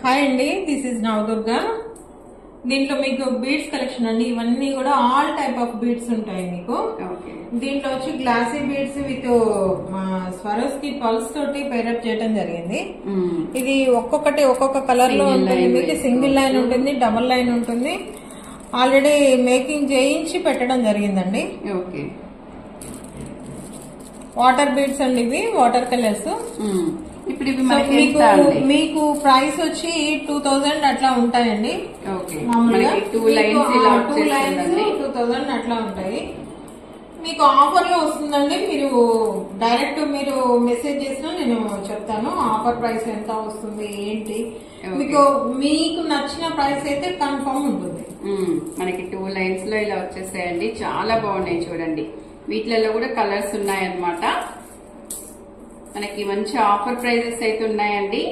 Hi అండి, this is Navadurga. దీంట్లో మీకు బీడ్స్ కలెక్షన్ అండి. ఇవన్నీ కూడా ఆల్ టైప్ ఆఫ్ బీడ్స్ ఉంటాయి మీకు. దీంట్లో వచ్చి glassy beads with Swarovski pearls తోటి పేరప్ చేయడం జరిగింది. ఇది ఒక్కొక్కటి ఒక్కొక్క కలర్ లో ఉంటుంది. మీకు సింగిల్ లైన్ ఉంటుంది, డబల్ లైన్ ఉంటుంది. ఆల్రెడీ మేకింగ్ చేయించి పెట్టడం జరిగిందండి. వాటర్ బీడ్స్ అండి, ఇవి వాటర్ కలర్స్. ఇప్పుడు మీకు ప్రైస్ వచ్చి 2000 అట్లా ఉంటాయండి. మామూలుగా 2 లైన్స్ 2000 అట్లా ఉంటాయి. మీకు ఆఫర్ లో వస్తుందండి. మీరు డైరెక్ట్ మీరు మెసేజ్ చేసినా నేను చెప్తాను ఆఫర్ ప్రైస్ ఎంత వస్తుంది ఏంటి. మీకు నచ్చిన ప్రైస్ అయితే కన్ఫర్మ్ ఉంటుంది. మనకి 2 లైన్స్ లో ఇలా వచ్చేసాయండి. చాలా బాగున్నాయి చూడండి. వీటిలలో కూడా కలర్స్ ఉన్నాయన్నమాట. మనకి మంచి ఆఫర్ ప్రైజెస్ అయితే ఉన్నాయండి.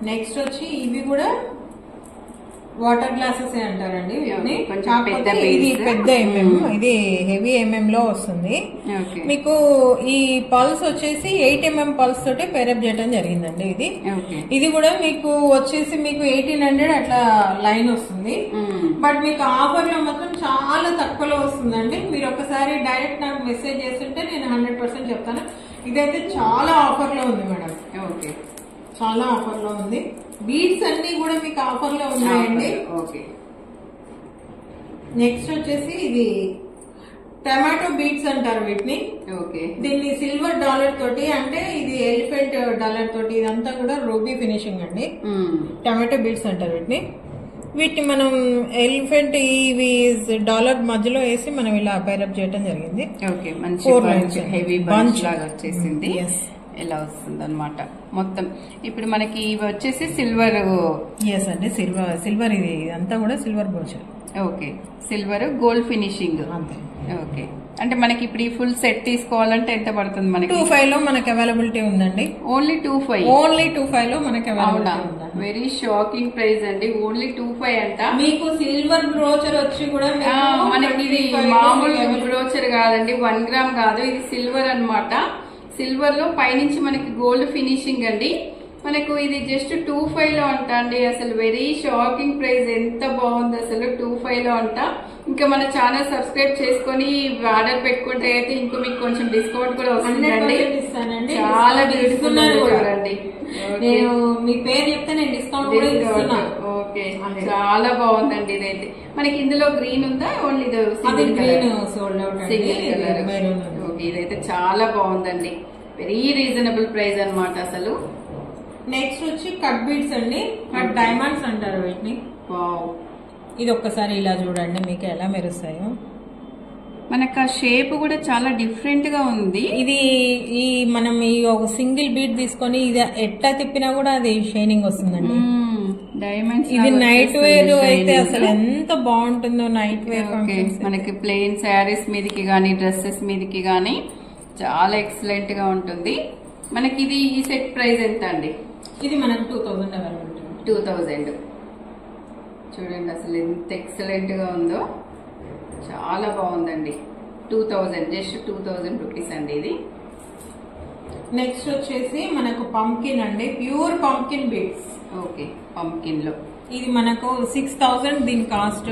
నెక్స్ట్ వచ్చి ఇవి కూడా వాటర్ గ్లాసెస్ అంటారండి. ఇది పెద్ద ఎంఎం, ఇది హెవీ ఎంఎం లో వస్తుంది. మీకు ఈ పల్స్ వచ్చేసి 8 mm పల్స్ తోటి పేరప్ చేయడం జరిగిందండి. ఇది కూడా మీకు వచ్చేసి మీకు 1800 అట్లా లైన్ వస్తుంది. బట్ మీకు ఆఫర్ లో మాత్రం చాలా తక్కువలో వస్తుందండి. మీరు ఒకసారి డైరెక్ట్ నాకు మెసేజ్ చేస్తుంటే నేను 100% చెప్తాను. ఇదైతే చాలా ఆఫర్ లో ఉంది మేడం. చాలా ఆఫర్ లో ఉంది. బీడ్స్ అన్ని కూడా మీకు ఆఫర్ లో ఉన్నాయండి. నెక్స్ట్ వచ్చేసి ఇది టమాటో బీడ్స్ అంటారు వీటిని. దీన్ని సిల్వర్ డాలర్ తోటి, అంటే ఇది ఎలిఫెంట్ డాలర్ తోటి, ఇదంతా కూడా రూబీ ఫినిషింగ్ అండి. టమాటో బీడ్స్ అంటారు వీటిని. వీటిని మనం ఎలిఫెంట్ ఇవి డాలర్ మధ్యలో వేసి మనం ఇలా పేరప్ చేయడం జరిగింది. 4 లైన్స్ హెవీ బంచ్ లాగా వచ్చేసింది. ఎలా వస్తుంది అనమాట మొత్తం. ఇప్పుడు మనకి ఇవి వచ్చేసి సిల్వర్. ఎస్ అండి, సిల్వర్ ఇది అంతా కూడా సిల్వర్ బోచ్. సిల్వర్ గోల్డ్ ఫినిషింగ్ అంతే. అంటే మనకి ఇప్పుడు ఈ ఫుల్ సెట్ తీసుకోవాలంటే ఎంత పడుతుంది? మనకి 25 లో మనకి అవైలబిలిటీ ఉందండి. ఓన్లీ 25. ఓన్లీ 25 లో మనకి అవైలబిలిటీ ఉంది. వెరీ షాకింగ్ ప్రైస్ అండి. ఓన్లీ 25 అంట. మీకు సిల్వర్ బ్రోచర్ వచ్చి కూడా మనకి ఇది మామూలు బ్రోచర్ కాదండి, 1 గ్రామ్ కాదు, ఇది సిల్వర్ అన్నమాట. సిల్వర్ లో పైనుంచి మనకి గోల్డ్ ఫినిషింగ్ అండి. మనకు ఇది జస్ట్ 25 లో అంట అండి. అసలు వెరీ షాకింగ్ ప్రైస్. ఎంత బాగుంది అసలు. 25 లో అంట. ఇంకా మన ఛానల్ సబ్స్క్రైబ్ చేసుకుని ఆర్డర్ పెట్టుకుంటే అయితే ఇంకా మీకు కొంచెం డిస్కౌంట్ కూడా వస్తుందండి. చాలా బ్యూటిఫుల్ చూడండి. నేను మీ పేరు చెప్తే నేను డిస్కౌంట్ కూడా ఇస్తున్నాను. చాలా బాగుందండి. ఇదైతే మనకి ఇందులో గ్రీన్ ఉందా? Only single colour. ఇదైతే చాలా బాగుందండి. వెరీ రీజనబుల్ ప్రైస్ అన్నమాట అసలు. నెక్స్ట్ వచ్చి కట్ బీడ్స్ అండి. కట్ డైమండ్స్ అంటారు వీటిని. ఇది ఒక్కసారి ఇలా చూడండి, మీకు ఎలా మెరుస్తాయో. మనకు ఆ షేప్ కూడా చాలా డిఫరెంట్ గా ఉంది. ఇది మనం ఈ ఒక సింగిల్ బీడ్ తీసుకొని ఇది ఎట్లా తిప్పినా కూడా అది షైనింగ్ వస్తుందండి. డైమండ్స్. ఇది నైట్ వేర్ అయితే అసలు ఎంత బాగుంటుందో. నైట్ వేర్ మనకి ప్లెయిన్ శారీస్ మీదకి గానీ డ్రెస్సెస్ మీదకి గానీ చాలా ఎక్సలెంట్ గా ఉంటుంది. మనకి ఇది ఈ సెట్ ప్రైస్ ఎంత అండి? ఇది మనకు 2000 అవైలబిలిటీ. 2000. చూడండి అసలు ఎంత ఎక్సలెంట్ గా ఉందో. చాలా బాగుందండి. 2000, జస్ట్ 2000 రూపీస్ అండి ఇది. నెక్స్ట్ వచ్చేసి మనకు పంకిన్ అండి, ప్యూర్ పంకిన్ బీడ్స్. పంకిన్ లో ఇది మనకు 6000 దీని కాస్ట్.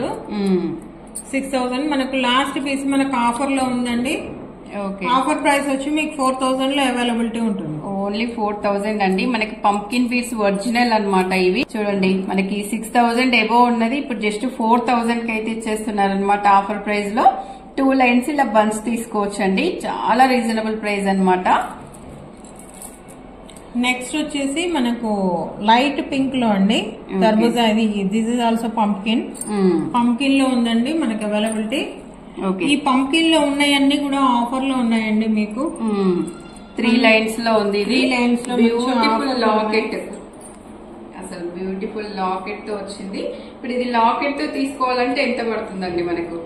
6000 మనకు లాస్ట్ పీస్ మనకు ఆఫర్ లో ఉందండి. ఆఫర్ ప్రైస్ వచ్చి మీకు 4000 లో అవైలబిలిటీ ఉంటుంది. ఓన్లీ 4000 అండి. మనకి పంకిన్ బీడ్స్ ఒరిజినల్ అన్నమాట ఇవి. చూడండి మనకి 6000 ఎబో ఉన్నది, ఇప్పుడు జస్ట్ 4000 కి అయితే ఇచ్చేస్తున్నారు అనమాట ఆఫర్ ప్రైస్ లో. 2 లైన్స్ ఇలా బంచ్ తీసుకోవచ్చండి. చాలా రీజనబుల్ ప్రైస్ అన్నమాట. నెక్స్ట్ వచ్చేసి మనకు లైట్ పింక్ లో అండి, తర్బూజా. ఇది this is also pumpkin. Pumpkin లో ఉందండి మనకి అవైలబిలిటీ. ఈ పంకిన్ లో ఉన్నాయన్నీ కూడా ఆఫర్ లో ఉన్నాయండి మీకు. 3 లైన్స్ లో ఉంది. 3 లైన్స్ లో బ్యూటిఫుల్ లాకెట్. అసలు బ్యూటిఫుల్ లాకెట్ తో వచ్చింది. ఇప్పుడు ఇది లాకెట్ తో తీసుకోవాలంటే ఎంత పడుతుందండి మనకు?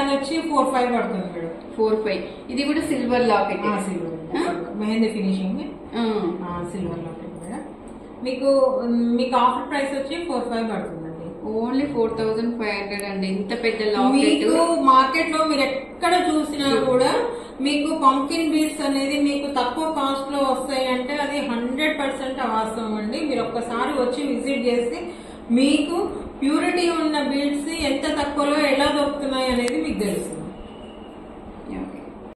అది వచ్చి 4-5 పడుతుంది మేడం. 4-5. ఇది కూడా silver locket. Mehndi finishing silver locket madam. మీకు ఆఫర్ ప్రైస్ వచ్చి 4-5 పడుతుందండి. ఓన్లీ 4500 అండి. ఇంత పెద్ద లాకెట్. మీకు మార్కెట్ లో మీరు ఎక్కడ చూసినా కూడా మీకు పంకిన్ బీడ్స్ అనేది మీకు తక్కువ కాస్ట్ లో వస్తాయి అంటే అది 100% వాస్తవం అండి. మీరు ఒక్కసారి వచ్చి విజిట్ చేసి మీకు ప్యూరిటీ ఉన్న బీడ్స్ ఎంత తక్కువలో ఎలా దొరుకుతున్నాయి అనేది మీకు తెలుస్తుంది.